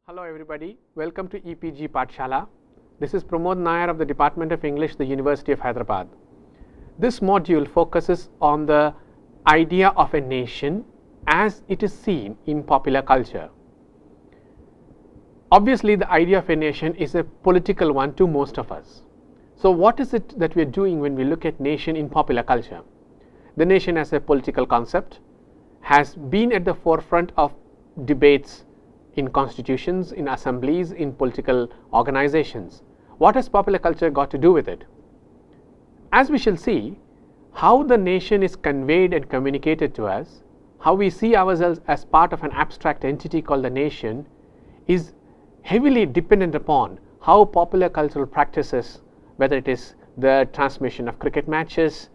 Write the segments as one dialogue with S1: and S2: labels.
S1: Hello everybody, welcome to EPG Pathshala. This is Pramod Nair of the Department of English, the University of Hyderabad. This module focuses on the idea of a nation as it is seen in popular culture. Obviously, the idea of a nation is a political one to most of us. So what is it that we are doing when we look at nation in popular culture? The nation as a political concept has been at the forefront of debates in constitutions, in assemblies, in political organizations. What has popular culture got to do with it? As we shall see, how the nation is conveyed and communicated to us, how we see ourselves as part of an abstract entity called the nation, is heavily dependent upon how popular cultural practices, whether it is the transmission of cricket matches,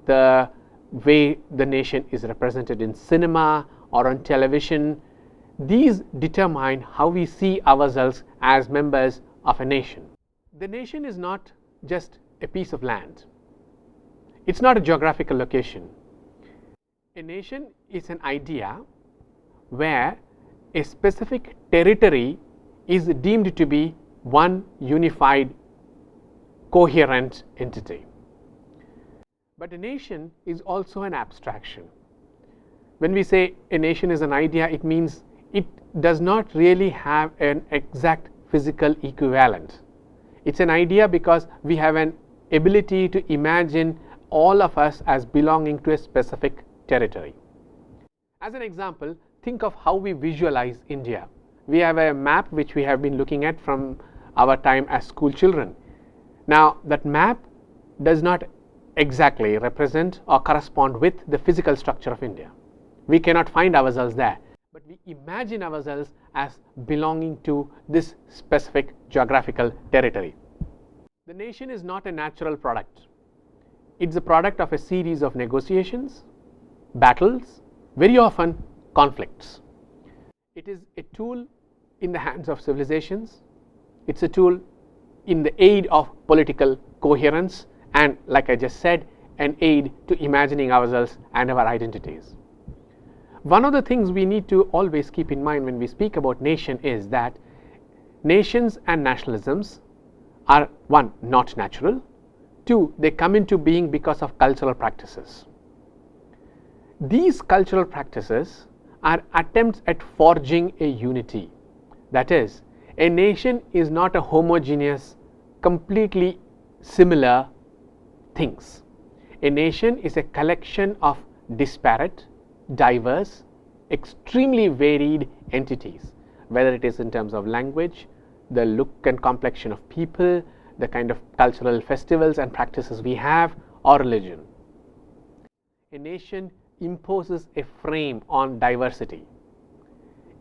S1: the way the nation is represented in cinema or on television, these determine how we see ourselves as members of a nation. The nation is not just a piece of land. It's not a geographical location. A nation is an idea where a specific territory is deemed to be one unified, coherent entity. But a nation is also an abstraction. When we say a nation is an idea, it means it does not really have an exact physical equivalent. It's an idea because we have an ability to imagine all of us as belonging to a specific territory. As an example, think of how we visualize India. We have a map which we have been looking at from our time as school children. Now, that map does not exactly represent or correspond with the physical structure of India. We cannot find ourselves there, but we imagine ourselves as belonging to this specific geographical territory. The nation is not a natural product. It's a product of a series of negotiations, battles, very often conflicts. It is a tool in the hands of civilizations. It's a tool in the aid of political coherence and, like I just said, an aid to imagining ourselves and our identities. One of the things we need to always keep in mind when we speak about nation is that nations and nationalisms are, one, not natural, two, they come into being because of cultural practices. These cultural practices are attempts at forging a unity. That is, a nation is not a homogeneous, completely similar things. A nation is a collection of disparate, diverse, extremely varied entities, whether it is in terms of language, the look and complexion of people, the kind of cultural festivals and practices we have, or religion. A nation imposes a frame on diversity.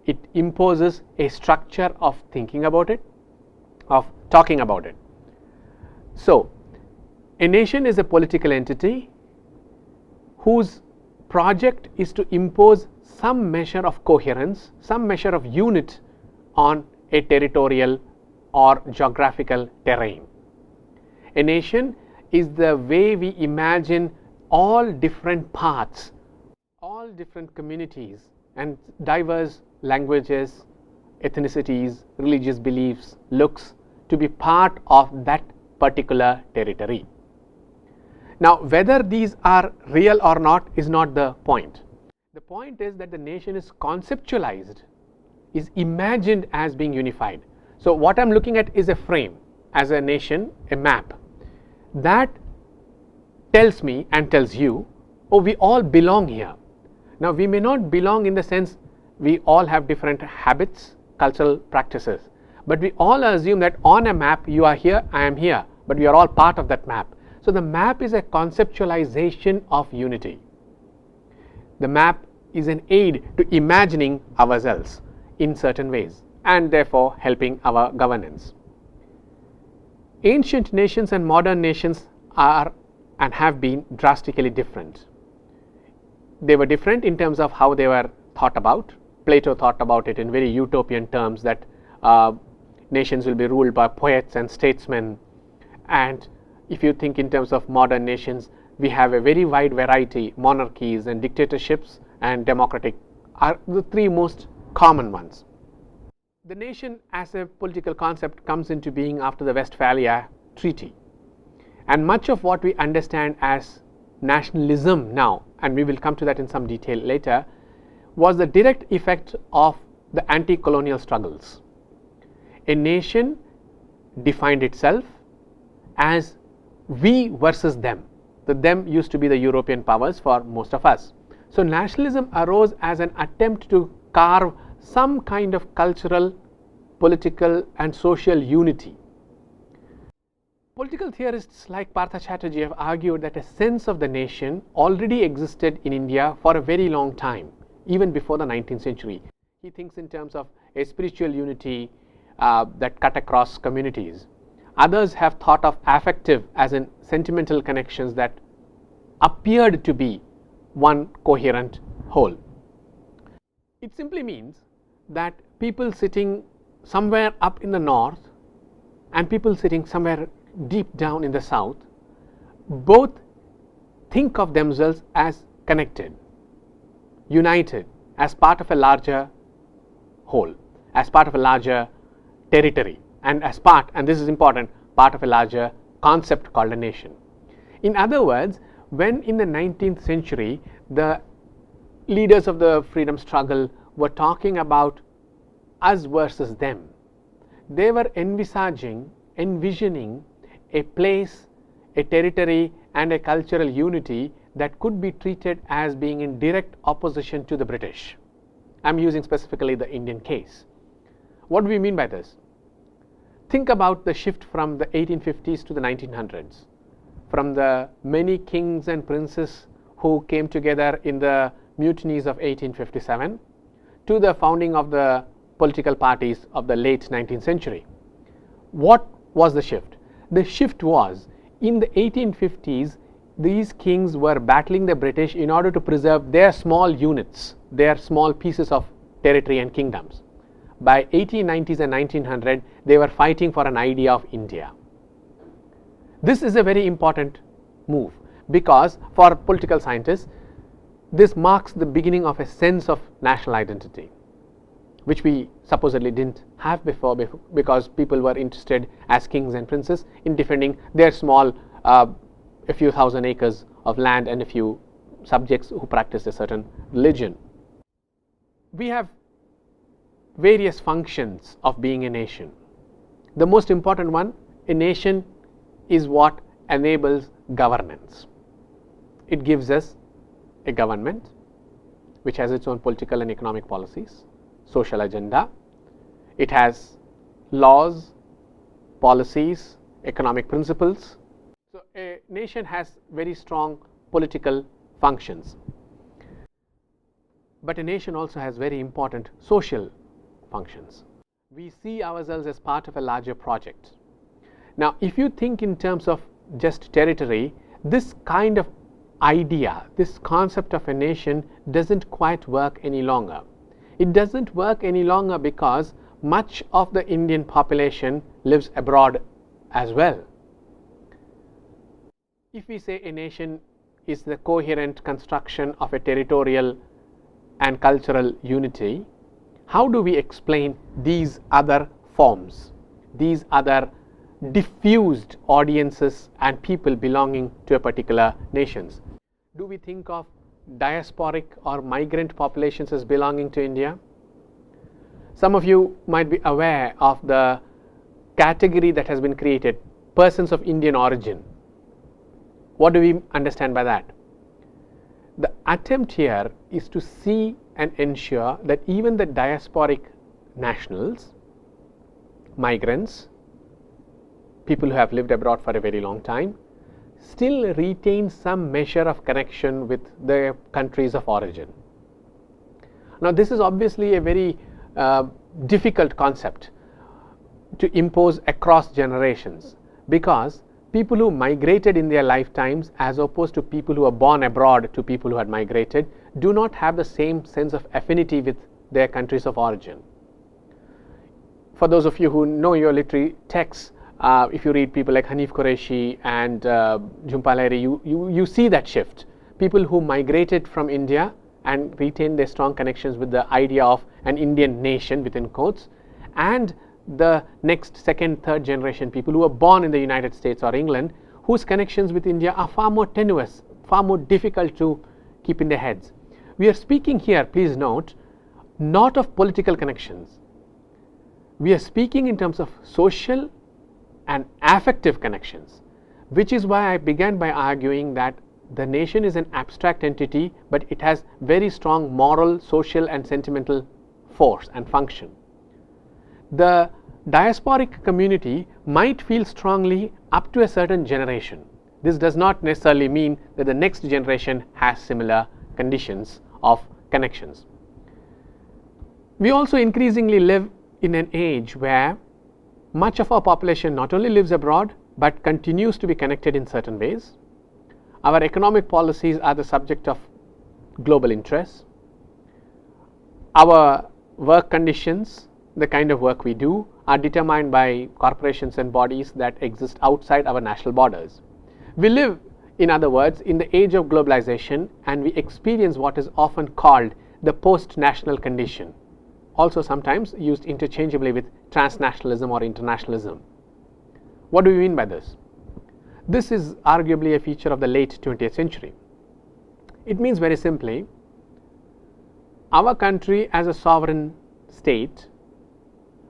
S1: It imposes a structure of thinking about it, of talking about it. So, a nation is a political entity whose project is to impose some measure of coherence, some measure of unit on a territorial or geographical terrain. A nation is the way we imagine all different paths, all different communities and diverse languages, ethnicities, religious beliefs, looks to be part of that particular territory. Now, whether these are real or not is not the point. The point is that the nation is conceptualized, is imagined as being unified. So, what I am looking at is a frame as a nation, a map that tells me and tells you, oh, we all belong here. Now, we may not belong in the sense we all have different habits, cultural practices, but we all assume that on a map you are here, I am here, but we are all part of that map. So, the map is a conceptualization of unity. The map is an aid to imagining ourselves in certain ways and therefore helping our governance. Ancient nations and modern nations are and have been drastically different. They were different in terms of how they were thought about. Plato thought about it in very utopian terms that nations will be ruled by poets and statesmen, and if you think in terms of modern nations, we have a very wide variety. Monarchies and dictatorships and democratic are the three most common ones. The nation as a political concept comes into being after the Westphalia Treaty, and much of what we understand as nationalism now, and we will come to that in some detail later, was the direct effect of the anti-colonial struggles. A nation defined itself as we versus them. The them used to be the European powers for most of us. So nationalism arose as an attempt to carve some kind of cultural, political and social unity. Political theorists like Partha Chatterjee have argued that a sense of the nation already existed in India for a very long time, even before the 19th century. He thinks in terms of a spiritual unity that cut across communities. Others have thought of affective as in sentimental connections that appeared to be one coherent whole. It simply means that people sitting somewhere up in the north and people sitting somewhere deep down in the south both think of themselves as connected, united, as part of a larger whole, as part of a larger territory, and as part, and this is important, part of a larger concept called a nation. In other words, when in the 19th century the leaders of the freedom struggle were talking about us versus them, they were envisioning a place, a territory and a cultural unity that could be treated as being in direct opposition to the British. I am using specifically the Indian case. What do we mean by this? Think about the shift from the 1850s to the 1900s, from the many kings and princes who came together in the mutinies of 1857 to the founding of the political parties of the late 19th century. What was the shift? The shift was, in the 1850s, these kings were battling the British in order to preserve their small units, their small pieces of territory and kingdoms. By 1890s and 1900, they were fighting for an idea of India. This is a very important move because for political scientists, this marks the beginning of a sense of national identity, which we supposedly didn't have before because people were interested as kings and princes in defending their small, a few thousand acres of land and a few subjects who practiced a certain religion. We have various functions of being a nation. The most important one, a nation is what enables governance. It gives us a government which has its own political and economic policies, social agenda. It has laws, policies, economic principles. So a nation has very strong political functions. But a nation also has very important social functions. We see ourselves as part of a larger project. Now, if you think in terms of just territory, this kind of idea, this concept of a nation doesn't quite work any longer. It doesn't work any longer because much of the Indian population lives abroad as well. If we say a nation is the coherent construction of a territorial and cultural unity, how do we explain these other forms, these other diffused audiences and people belonging to a particular nations? Do we think of diasporic or migrant populations as belonging to India? Some of you might be aware of the category that has been created, persons of Indian origin. What do we understand by that? The attempt here is to see and ensure that even the diasporic nationals, migrants, people who have lived abroad for a very long time, still retain some measure of connection with their countries of origin. Now, this is obviously a very difficult concept to impose across generations because people who migrated in their lifetimes as opposed to people who were born abroad to people who had migrated do not have the same sense of affinity with their countries of origin. For those of you who know your literary texts, if you read people like Hanif Qureshi and Jhumpa Lahiri, you see that shift. People who migrated from India and retained their strong connections with the idea of an Indian nation within quotes, and the next, second, third generation people who are born in the United States or England, whose connections with India are far more tenuous, far more difficult to keep in their heads. We are speaking here, please note, not of political connections. We are speaking in terms of social and affective connections, which is why I began by arguing that the nation is an abstract entity, but it has very strong moral, social and sentimental force and function. The diasporic community might feel strongly up to a certain generation. This does not necessarily mean that the next generation has similar conditions of connections. We also increasingly live in an age where much of our population not only lives abroad but continues to be connected in certain ways. Our economic policies are the subject of global interest. Our work conditions, the kind of work we do, are determined by corporations and bodies that exist outside our national borders. We live, in other words, in the age of globalization, and we experience what is often called the post-national condition, also sometimes used interchangeably with transnationalism or internationalism. What do we mean by this? This is arguably a feature of the late 20th century. It means very simply, our country as a sovereign state,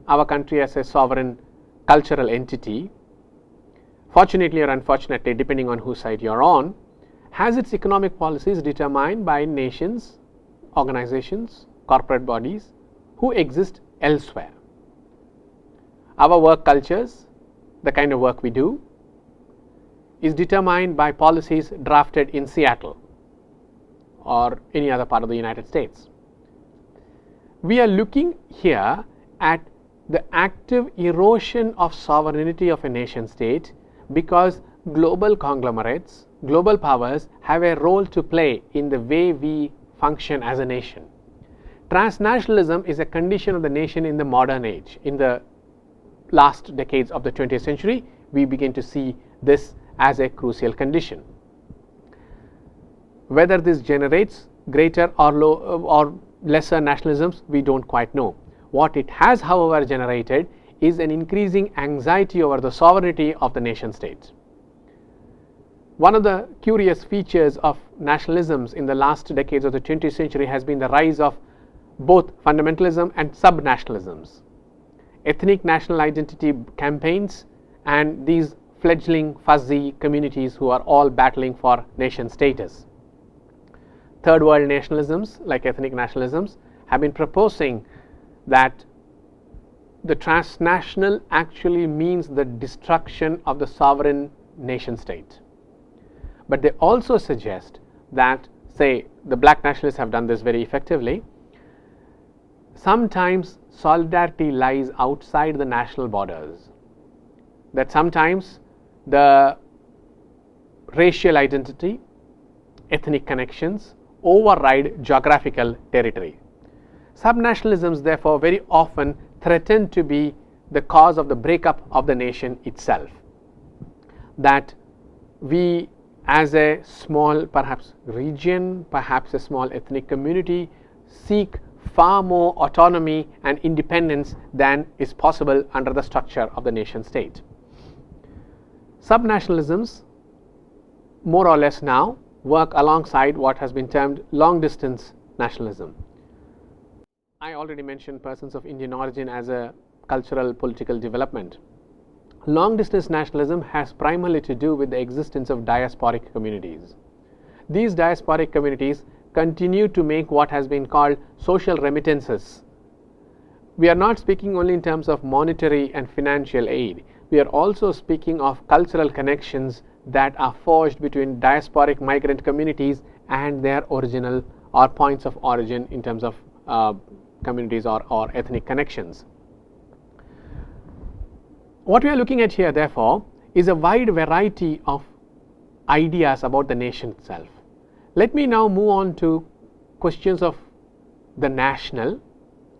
S1: our country as a sovereign cultural entity, fortunately or unfortunately, depending on whose side you are on, has its economic policies determined by nations, organizations, corporate bodies who exist elsewhere. Our work cultures, the kind of work we do, is determined by policies drafted in Seattle or any other part of the United States. We are looking here at the active erosion of sovereignty of a nation state because global conglomerates, global powers have a role to play in the way we function as a nation. Transnationalism is a condition of the nation in the modern age. In the last decades of the 20th century, we begin to see this as a crucial condition. Whether this generates greater or lesser nationalisms, we don't quite know. What it has, however, generated is an increasing anxiety over the sovereignty of the nation states. One of the curious features of nationalisms in the last decades of the 20th century has been the rise of both fundamentalism and sub-nationalisms, ethnic national identity campaigns, and these fledgling fuzzy communities who are all battling for nation status. Third world nationalisms like ethnic nationalisms have been proposing that the transnational actually means the destruction of the sovereign nation state. But they also suggest that, say, the black nationalists have done this very effectively, sometimes solidarity lies outside the national borders, that sometimes the racial identity, ethnic connections override geographical territory. Subnationalisms, therefore, very often threaten to be the cause of the breakup of the nation itself. That we, as a small, perhaps region, perhaps a small ethnic community, seek far more autonomy and independence than is possible under the structure of the nation state. Subnationalisms, more or less now, work alongside what has been termed long distance nationalism. I already mentioned persons of Indian origin as a cultural political development. Long distance nationalism has primarily to do with the existence of diasporic communities. These diasporic communities continue to make what has been called social remittances. We are not speaking only in terms of monetary and financial aid. We are also speaking of cultural connections that are forged between diasporic migrant communities and their original or points of origin in terms of communities or ethnic connections. What we are looking at here, therefore, is a wide variety of ideas about the nation itself. Let me now move on to questions of the national,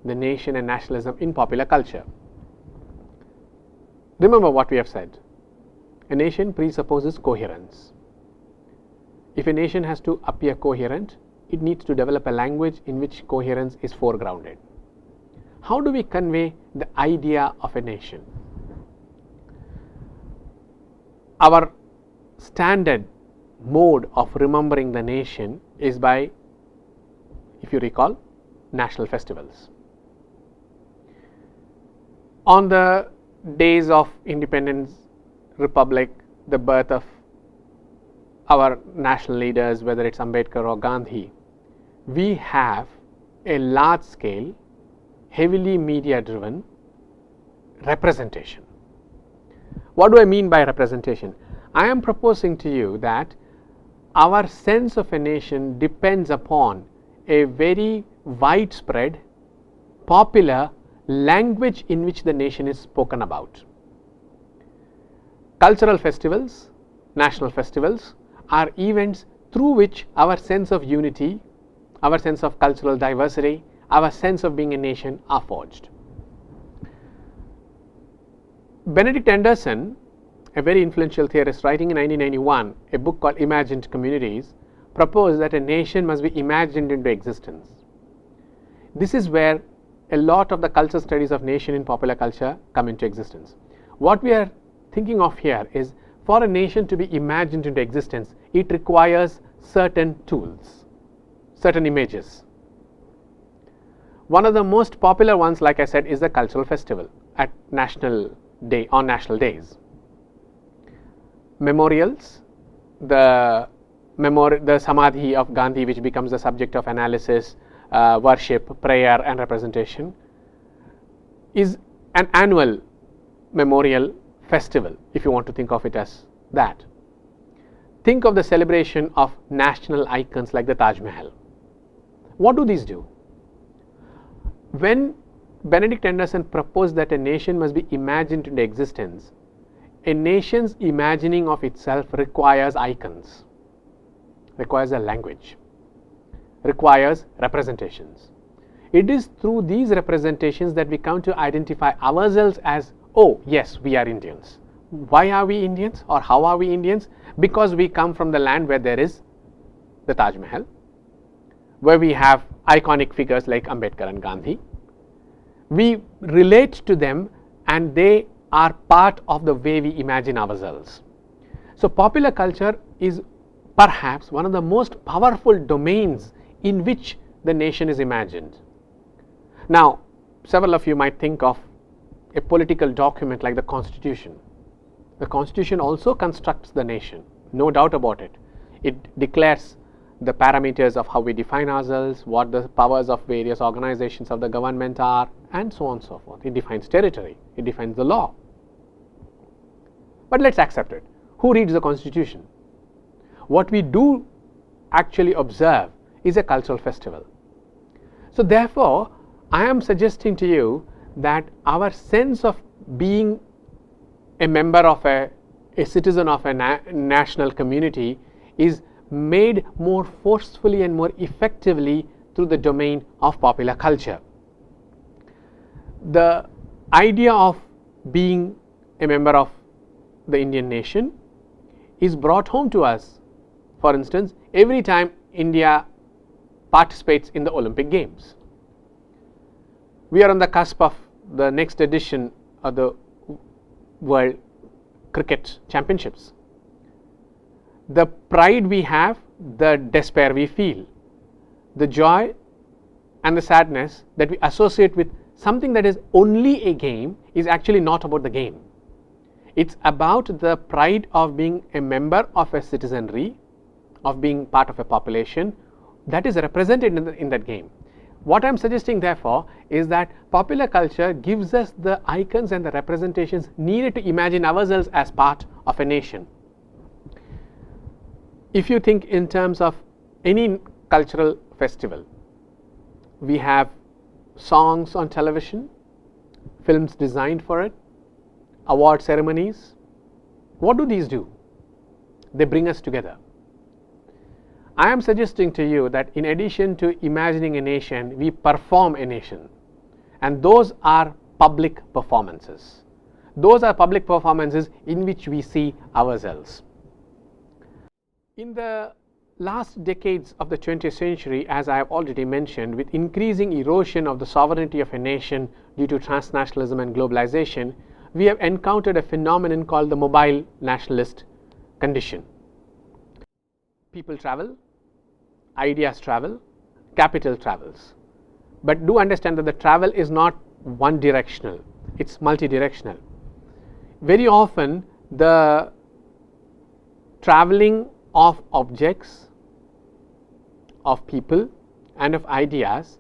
S1: the nation and nationalism in popular culture. Remember what we have said. A nation presupposes coherence. If a nation has to appear coherent, it needs to develop a language in which coherence is foregrounded. how do we convey the idea of a nation? Our standard mode of remembering the nation is by, if you recall, national festivals. On the days of independence, republic, the birth of our national leaders, whether it's Ambedkar or Gandhi, we have a large scale, heavily media driven representation. What do I mean by representation? I am proposing to you that our sense of a nation depends upon a very widespread, popular language in which the nation is spoken about. Cultural festivals, national festivals are events through which our sense of unity, our sense of cultural diversity, our sense of being a nation are forged. Benedict Anderson, a very influential theorist, writing in 1991 a book called Imagined Communities, proposed that a nation must be imagined into existence. This is where a lot of the cultural studies of nation in popular culture come into existence. What we are thinking of here is, for a nation to be imagined into existence, it requires certain tools, certain images. One of the most popular ones, like I said, is the cultural festival at national day, on national days. Memorials, the Samadhi of Gandhi, which becomes the subject of analysis, worship, prayer and representation, is an annual memorial festival, if you want to think of it as that. Think of the celebration of national icons like the Taj Mahal. What do these do? When Benedict Anderson proposed that a nation must be imagined into existence, a nation's imagining of itself requires icons, requires a language, requires representations. It is through these representations that we come to identify ourselves as, oh yes, we are Indians. Why are we Indians, or how are we Indians? Because we come from the land where there is the Taj Mahal, where we have iconic figures like Ambedkar and Gandhi. We relate to them and they are part of the way we imagine ourselves. So popular culture is perhaps one of the most powerful domains in which the nation is imagined. Now, several of you might think of a political document like the Constitution. The Constitution also constructs the nation, no doubt about it. It declares the parameters of how we define ourselves, what the powers of various organizations of the government are, and so on and so forth. It defines territory, it defines the law. But let's accept it. Who reads the Constitution? What we do actually observe is a cultural festival. So therefore, I am suggesting to you that our sense of being a member of a citizen of a national community is made more forcefully and more effectively through the domain of popular culture. The idea of being a member of the Indian nation is brought home to us, for instance, every time India participates in the Olympic Games. We are on the cusp of the next edition of the World Cricket Championships. The pride we have, the despair we feel, the joy and the sadness that we associate with something that is only a game is actually not about the game. It's about the pride of being a member of a citizenry, of being part of a population that is represented in that game. What I am suggesting therefore is that popular culture gives us the icons and the representations needed to imagine ourselves as part of a nation. If you think in terms of any cultural festival, we have songs on television, films designed for it, award ceremonies. What do these do? They bring us together. I am suggesting to you that in addition to imagining a nation, we perform a nation, and those are public performances. Those are public performances in which we see ourselves. In the last decades of the 20th century, as I have already mentioned, with increasing erosion of the sovereignty of a nation due to transnationalism and globalization, we have encountered a phenomenon called the mobile nationalist condition. People travel, ideas travel, capital travels. But do understand that the travel is not one directional, it's multidirectional. Very often the traveling of objects, of people and of ideas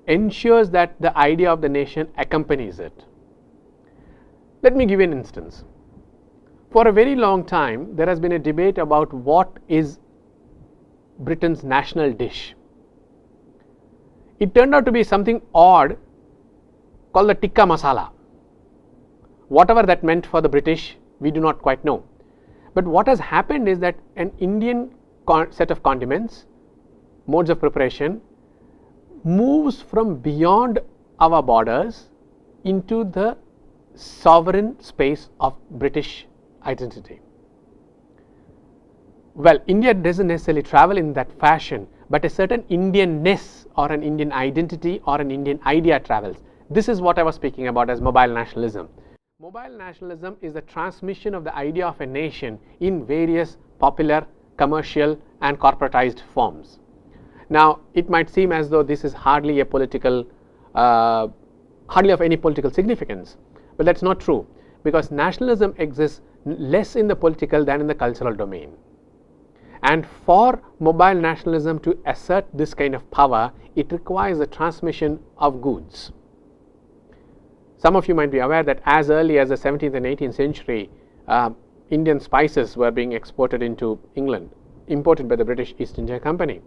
S1: ensures that the idea of the nation accompanies it. Let me give you an instance. For a very long time there has been a debate about what is Britain's national dish. It turned out to be something odd called the tikka masala. Whatever that meant for the British, we do not quite know. But what has happened is that an Indian set of condiments, modes of preparation, moves from beyond our borders into the sovereign space of British identity. Well, India doesn't necessarily travel in that fashion, but a certain Indianness or an Indian identity or an Indian idea travels. This is what I was speaking about as mobile nationalism. Mobile nationalism is the transmission of the idea of a nation in various popular, commercial and corporatized forms. Now, it might seem as though this is hardly a political, hardly of any political significance, but that's not true, because nationalism exists less in the political than in the cultural domain. And for mobile nationalism to assert this kind of power, it requires the transmission of goods. Some of you might be aware that as early as the 17th and 18th century, Indian spices were being exported into England, imported by the British East India Company.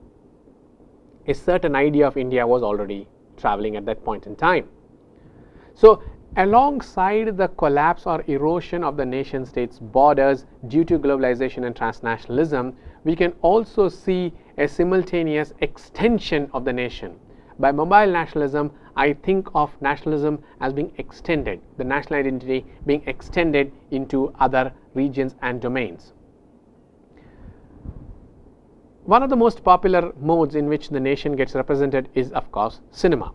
S1: A certain idea of India was already traveling at that point in time. So, alongside the collapse or erosion of the nation state's borders due to globalization and transnationalism, we can also see a simultaneous extension of the nation. By mobile nationalism, I think of nationalism as being extended, the national identity being extended into other regions and domains. One of the most popular modes in which the nation gets represented is, of course, cinema.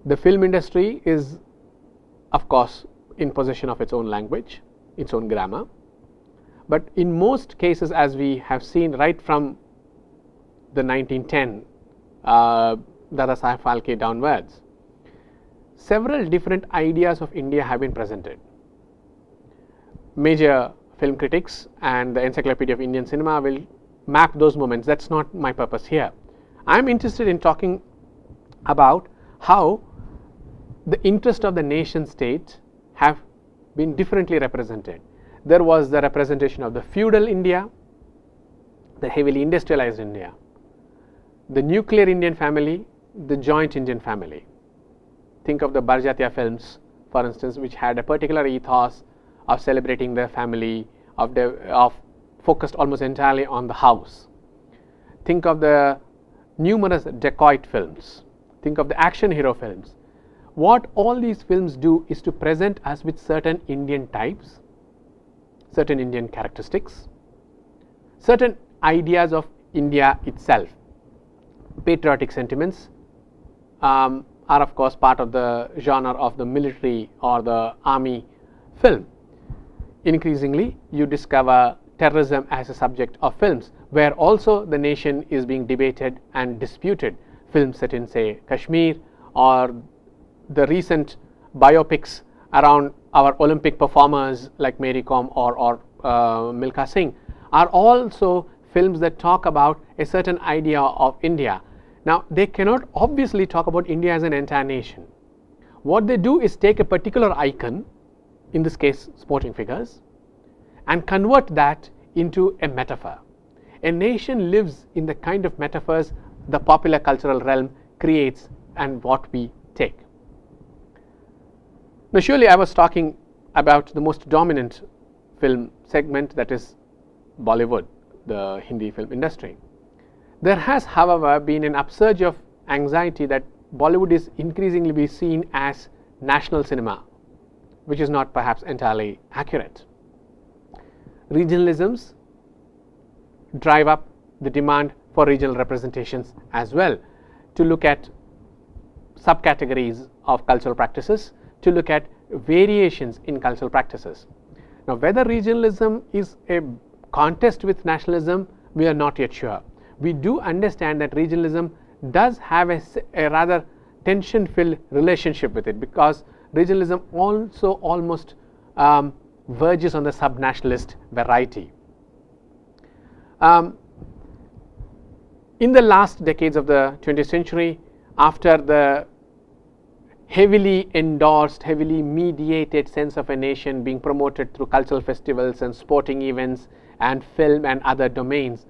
S1: The film industry is, of course, in possession of its own language, its own grammar. But in most cases, as we have seen right from the 1910 Dada Saheb Phalke downwards, several different ideas of India have been presented. Major film critics and the Encyclopedia of Indian Cinema will map those moments. That's not my purpose here. I am interested in talking about how the interest of the nation state have been differently represented. There was the representation of the feudal India, the heavily industrialized India, the nuclear Indian family, the joint Indian family. Think of the Barjatiya films, for instance, which had a particular ethos of celebrating the family, of focused almost entirely on the house. Think of the numerous dacoit films. Think of the action hero films. What all these films do is to present us with certain Indian types, certain Indian characteristics, certain ideas of India itself. Patriotic sentiments are of course part of the genre of the military or the army film. Increasingly, you discover terrorism as a subject of films, where also the nation is being debated and disputed. Films set in, say, Kashmir, or the recent biopics around our Olympic performers like Mary Kom or Milkha Singh are also films that talk about a certain idea of India. Now, they cannot obviously talk about India as an entire nation. What they do is take a particular icon, in this case sporting figures, and convert that into a metaphor. A nation lives in the kind of metaphors the popular cultural realm creates and what we take. Now, surely I was talking about the most dominant film segment, that is Bollywood, the Hindi film industry. There has, however, been an upsurge of anxiety that Bollywood is increasingly be seen as national cinema, which is not perhaps entirely accurate. Regionalisms drive up the demand for regional representations as well, to look at subcategories of cultural practices, to look at variations in cultural practices. Now, whether regionalism is a contest with nationalism, we are not yet sure. We do understand that regionalism does have a rather tension-filled relationship with it, because regionalism also almost verges on the subnationalist variety. In the last decades of the 20th century, after the heavily endorsed, heavily mediated sense of a nation being promoted through cultural festivals and sporting events and film and other domains,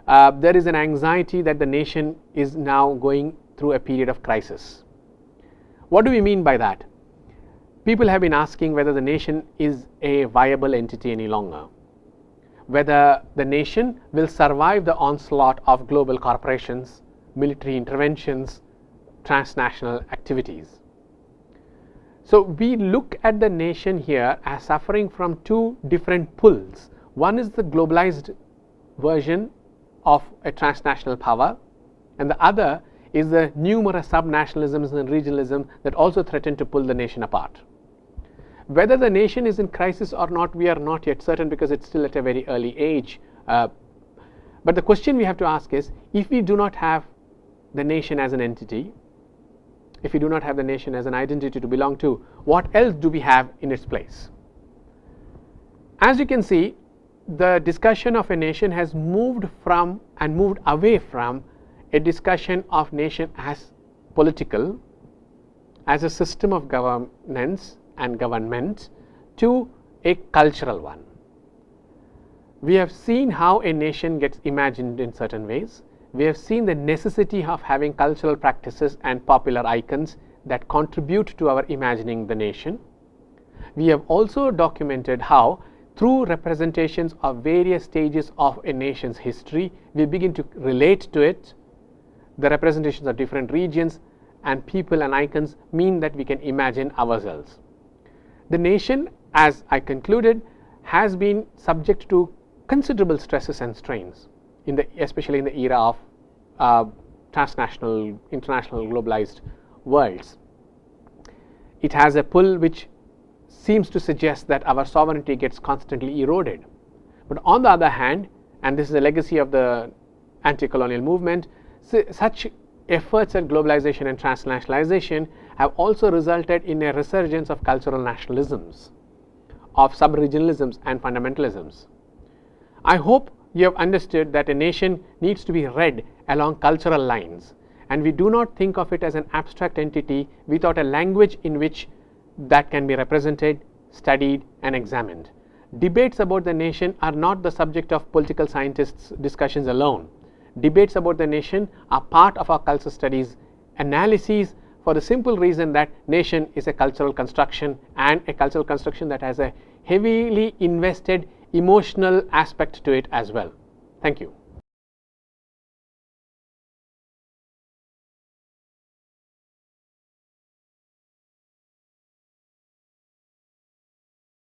S1: there is an anxiety that the nation is now going through a period of crisis. What do we mean by that? People have been asking whether the nation is a viable entity any longer, whether the nation will survive the onslaught of global corporations, military interventions, transnational activities. So, we look at the nation here as suffering from two different pulls. One is the globalized version of a transnational power, and the other is the numerous subnationalisms and regionalism that also threaten to pull the nation apart. Whether the nation is in crisis or not, we are not yet certain, because it's still at a very early age. But the question we have to ask is, if we do not have the nation as an entity, if we do not have the nation as an identity to belong to, what else do we have in its place? As you can see, the discussion of a nation has moved from and moved away from a discussion of nation as political, as a system of governance and government, to a cultural one. We have seen how a nation gets imagined in certain ways. We have seen the necessity of having cultural practices and popular icons that contribute to our imagining the nation. We have also documented how, through representations of various stages of a nation's history, we begin to relate to it. The representations of different regions and people and icons mean that we can imagine ourselves. The nation, as I concluded, has been subject to considerable stresses and strains, especially in the era of transnational, international, globalized worlds. It has a pull which seems to suggest that our sovereignty gets constantly eroded. But on the other hand, and this is a legacy of the anti-colonial movement, such efforts at globalization and transnationalization have also resulted in a resurgence of cultural nationalisms, of sub-regionalisms and fundamentalisms. I hope you have understood that a nation needs to be read along cultural lines, and we do not think of it as an abstract entity without a language in which that can be represented, studied and examined. Debates about the nation are not the subject of political scientists' discussions alone. Debates about the nation are part of our cultural studies analyses, for the simple reason that nation is a cultural construction, and a cultural construction that has a heavily invested emotional aspect to it as well. Thank you.